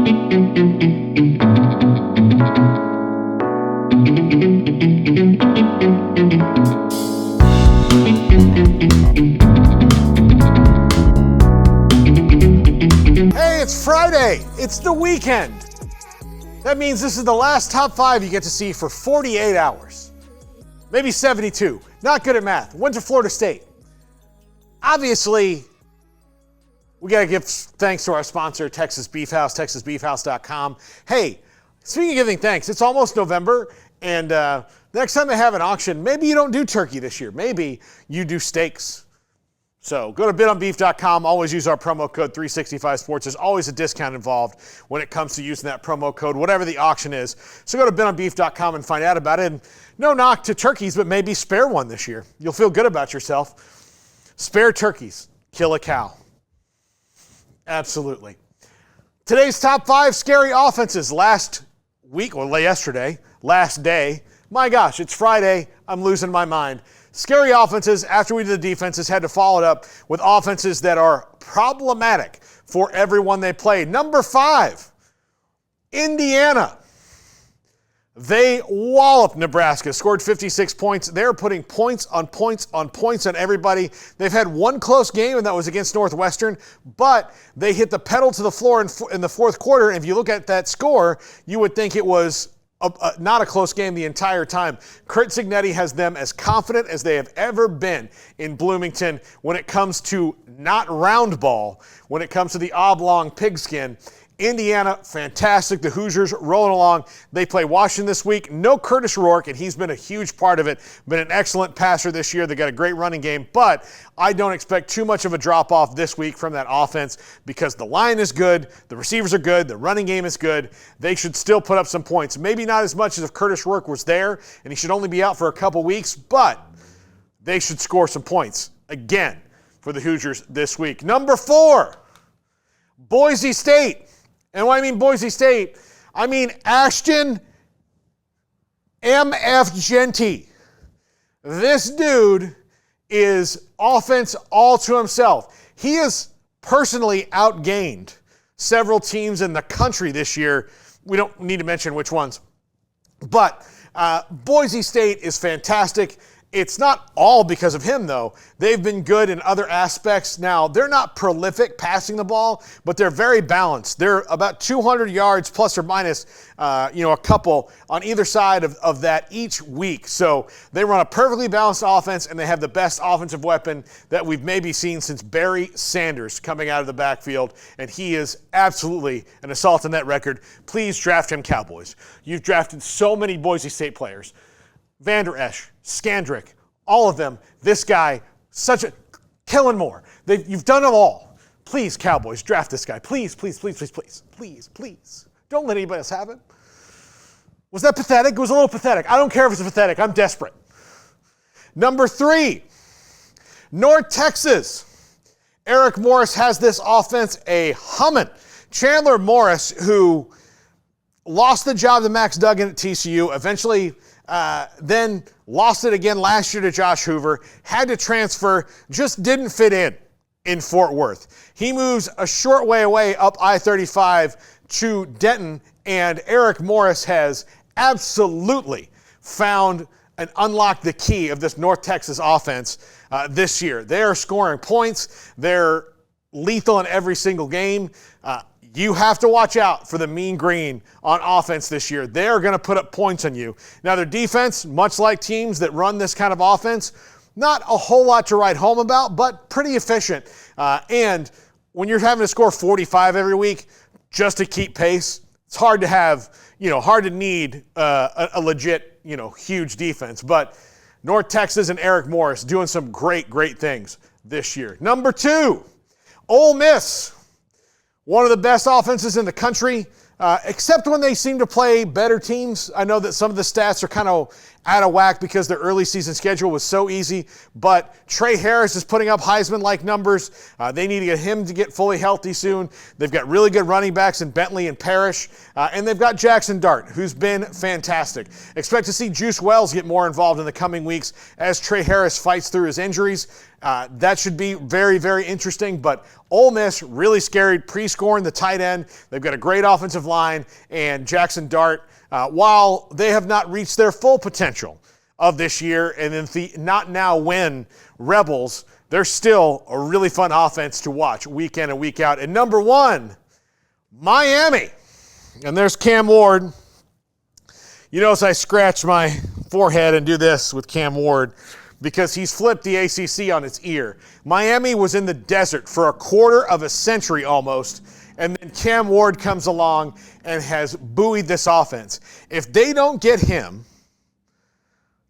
Hey, it's Friday. It's the weekend. That means this is the last top 5 you get to see for 48 hours. Maybe 72. Not good at math. Went to Florida State. Obviously, we got to give thanks to our sponsor, Texas Beef House, texasbeefhouse.com. Hey, speaking of giving thanks, it's almost November, and next time they have an auction, maybe you don't do turkey this year. Maybe you do steaks. So go to bidonbeef.com. Always use our promo code 365sports. There's always a discount involved when it comes to using that promo code, whatever the auction is. So go to bidonbeef.com and find out about it. And no knock to turkeys, but maybe spare one this year. You'll feel good about yourself. Spare turkeys. Kill a cow. Absolutely. Today's top 5 scary offenses. Last day. My gosh, it's Friday. I'm losing my mind. Scary offenses, after we did the defenses, had to follow it up with offenses that are problematic for everyone they played. Number 5, Indiana. They walloped Nebraska, scored 56 points. They're putting points on points on points on everybody. They've had one close game, and that was against Northwestern, but they hit the pedal to the floor in the fourth quarter. And if you look at that score, you would think it was not a close game the entire time. Curt Cignetti has them as confident as they have ever been in Bloomington when it comes to not round ball, when it comes to the oblong pigskin. Indiana, fantastic. The Hoosiers rolling along. They play Washington this week. No Curtis Rourke, and he's been a huge part of it. Been an excellent passer this year. They got a great running game, but I don't expect too much of a drop-off this week from that offense because the line is good, the receivers are good, the running game is good. They should still put up some points. Maybe not as much as if Curtis Rourke was there, and he should only be out for a couple weeks, but they should score some points again for the Hoosiers this week. Number 4, Boise State. And when I mean Boise State, I mean Ashton M.F. Genty. This dude is offense all to himself. He has personally outgained several teams in the country this year. We don't need to mention which ones. But Boise State is fantastic. It's not all because of him, though. They've been good in other aspects. Now, they're not prolific passing the ball, but they're very balanced. They're about 200 yards plus or minus, a couple on either side of that each week. So they run a perfectly balanced offense, and they have the best offensive weapon that we've maybe seen since Barry Sanders coming out of the backfield, and he is absolutely an assault on that record. Please draft him, Cowboys. You've drafted so many Boise State players. Vander Esch, Skandrick, all of them. This guy, Kellen Moore. You've done them all. Please, Cowboys, draft this guy. Please, please, please, please, please, please, please. Don't let anybody else have it. Was that pathetic? It was a little pathetic. I don't care if it's pathetic. I'm desperate. Number 3, North Texas. Eric Morris has this offense a humming. Chandler Morris, who lost the job to Max Duggan at TCU, eventually then lost it again last year to Josh Hoover, had to transfer, just didn't fit in Fort Worth. He moves a short way away up I-35 to Denton, and Eric Morris has absolutely found and unlocked the key of this North Texas offense this year. They are scoring points. They're lethal in every single game. You have to watch out for the Mean Green on offense this year. They're going to put up points on you. Now, their defense, much like teams that run this kind of offense, not a whole lot to write home about, but pretty efficient. And when you're having to score 45 every week just to keep pace, it's hard to need a legit, huge defense. But North Texas and Eric Morris doing some great, great things this year. Number 2, Ole Miss. One of the best offenses in the country. except when they seem to play better teams. I know that some of the stats are kind of out of whack because their early season schedule was so easy, but Trey Harris is putting up Heisman-like numbers. They need to get him to get fully healthy soon. They've got really good running backs in Bentley and Parrish, and they've got Jackson Dart, who's been fantastic. Expect to see Juice Wells get more involved in the coming weeks as Trey Harris fights through his injuries. That should be very, very interesting, but Ole Miss really scary, pre-scoring the tight end. They've got a great offensive line, and Jackson Dart, while they have not reached their full potential of this year, and in the not now win Rebels, they're still a really fun offense to watch week in and week out. And number one, Miami. And there's Cam Ward. You notice I scratch my forehead and do this with Cam Ward because he's flipped the ACC on its ear. Miami was in the desert for a quarter of a century almost, and then Cam Ward comes along and has buoyed this offense. If they don't get him,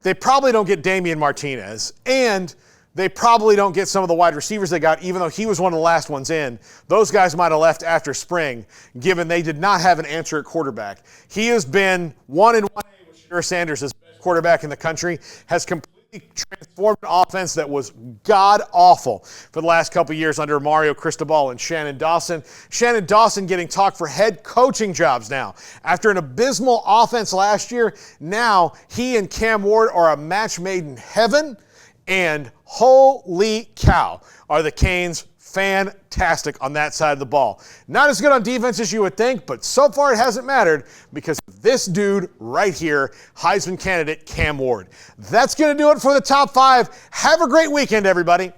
they probably don't get Damian Martinez, and they probably don't get some of the wide receivers they got, even though he was one of the last ones in. Those guys might have left after spring, given they did not have an answer at quarterback. He has been 1-1 with Shedeur Sanders as best quarterback in the country, has completely transformed an offense that was god-awful for the last couple years under Mario Cristobal and Shannon Dawson. Shannon Dawson getting talked for head coaching jobs now. After an abysmal offense last year, now he and Cam Ward are a match made in heaven, and holy cow, are the Canes fantastic on that side of the ball. Not as good on defense as you would think, but so far it hasn't mattered because of this dude right here, Heisman candidate Cam Ward. That's going to do it for the top five. Have a great weekend, everybody.